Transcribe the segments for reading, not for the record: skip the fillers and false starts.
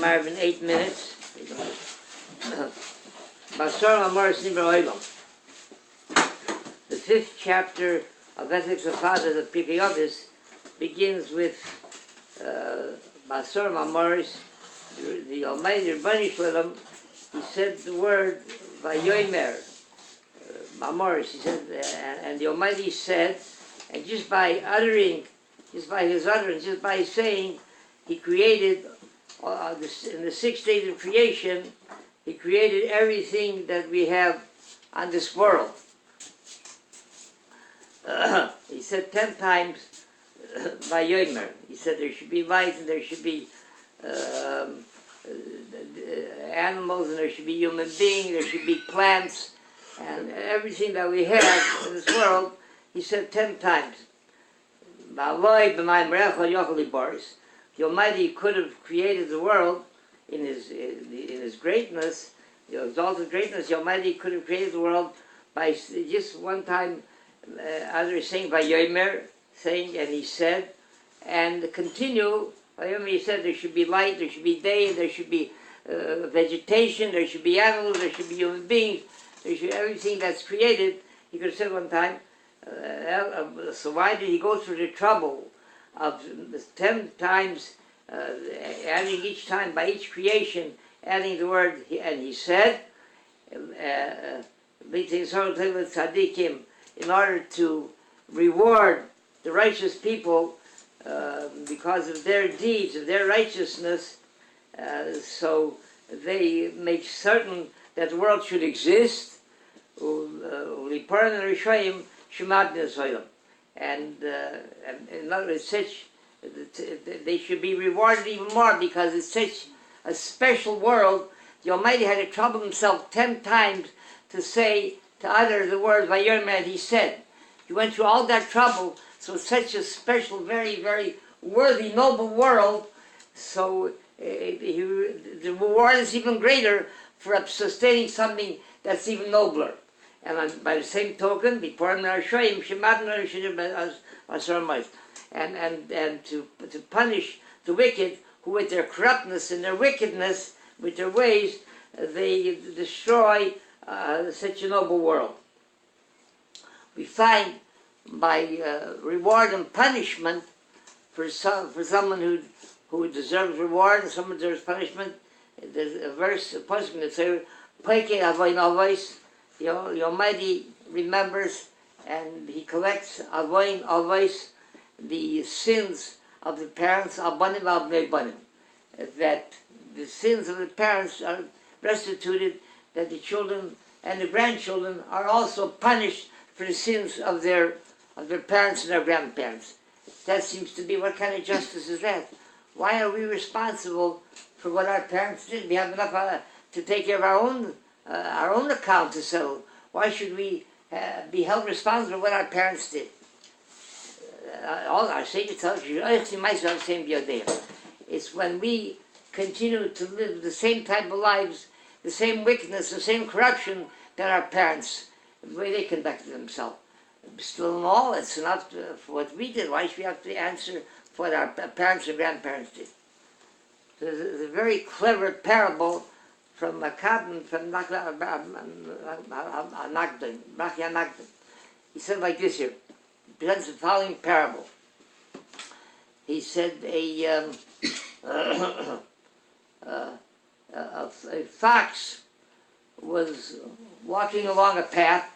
Maariv in 8 minutes. Basar Amar Snibra Olam. The 5th chapter of Ethics of Father, the Pirkei Avos, begins with Basar Amaris, the Almighty Rabbi Fishbain. He said the word Vayomer, Amaris. He said, and the Almighty said, and just by uttering, just by his utterance, just by saying, he created in the 6 days of creation. He created everything that we have on this world. He said 10 times Vayomer. He said there should be light and there should be animals and there should be human beings, there should be plants, and everything that we have in this world, he said 10 times. The Almighty could have created the world in his greatness, the exalted greatness. The Almighty could have created the world by just one time, either saying Vayomer, saying, and he said, and continue. Vayomer, he said there should be light, there should be day, there should be vegetation, there should be animals, there should be human beings, there should be everything that's created. He could have said one time. So why did he go through the trouble of 10 times, adding each time by each creation, adding the word, and he said, in order to reward the righteous people because of their deeds, of their righteousness, so they make certain that the world should exist, and in other words, they should be rewarded even more because it's such a special world. The Almighty had to trouble himself 10 times to utter the word Vayomer. He said, he went through all that trouble. So it's such a special, very, very worthy, noble world. So the reward is even greater for sustaining something that's even nobler. And by the same token, and to punish the wicked who with their corruptness and their wickedness, with their ways, they destroy such a noble world. We find by reward and punishment for someone who deserves reward and someone deserves punishment, there's a verse, a pasuk that says, Pirkei Avos. The Almighty remembers and he collects Avos, the sins of the parents, Abanim Abnei Banim, that the sins of the parents are restituted, that the children and the grandchildren are also punished for the sins of their parents and their grandparents. That seems to be, what kind of justice is that? Why are we responsible for what our parents did? We have enough to take care of our own account to settle. Why should we be held responsible for what our parents did? All our Savior tells you, it's when we continue to live the same type of lives, the same wickedness, the same corruption that our parents, the way they conducted themselves. Still in all, it's enough for what we did. Why should we have to answer for what our parents and grandparents did? So there's a very clever parable from Makabim, from Nagdin. He said like this here. He presents the following parable. He said a fox was walking along a path,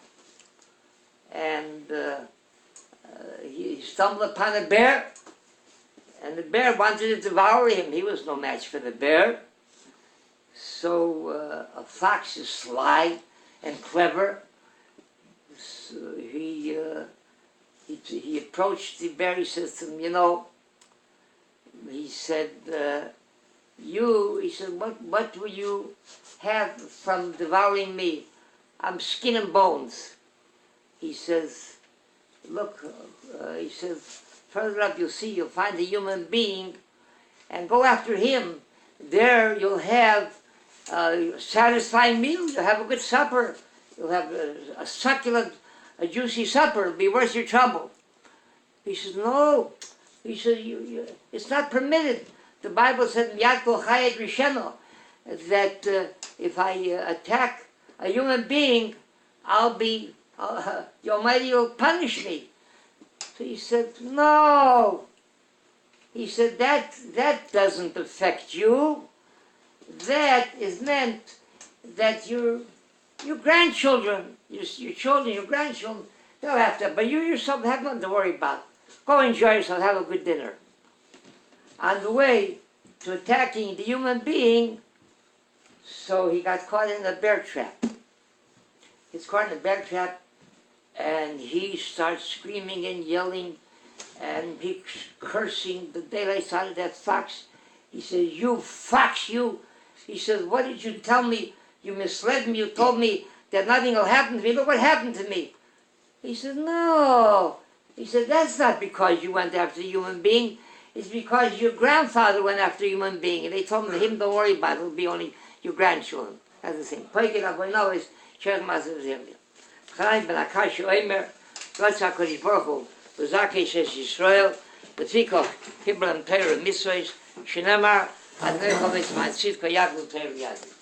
and he stumbled upon a bear, and the bear wanted to devour him. He was no match for the bear. So a fox is sly and clever. So he approached the bear. He says to him, he said, what will you have from devouring me? I'm skin and bones. He says, look, he says, further up you'll find a human being, and go after him. There you'll have a satisfying meal, you'll have a good supper, you'll have a succulent, a juicy supper, it'll be worth your trouble. He says, no, He said, it's not permitted. The Bible said in Yad Kol Chayed Risheno that if I attack a human being, the Almighty will punish me. So he said, no. He said, that doesn't affect you. That is meant that your grandchildren, your children, your grandchildren, they'll have to, but you yourself have nothing to worry about. Go enjoy yourself, have a good dinner. On the way to attacking the human being, so he got caught in a bear trap. He's caught in a bear trap, and he starts screaming and yelling, and he's cursing the daylights out of that fox. He says, you fox, you. He says, what did you tell me? You misled me. You told me that nothing will happen to me. Look what happened to me. He said, no. He said, that's not because you went after a human being. It's because your grandfather went after a human being. And they told him, don't worry about it. It'll be only your grandchildren. That's the same. Pirkei Rabbeinu is Cherech Masav Zerlia. Chaim ben Akash Oimer, Gotz HaKadosh Baruch Hu, B'zakei Shes Yisrael, B'tzikoch, Hibram Teir Mitzvos, Shenemar, Adnei Chovetz Ma'atzivka Yaglu Teir Yadi.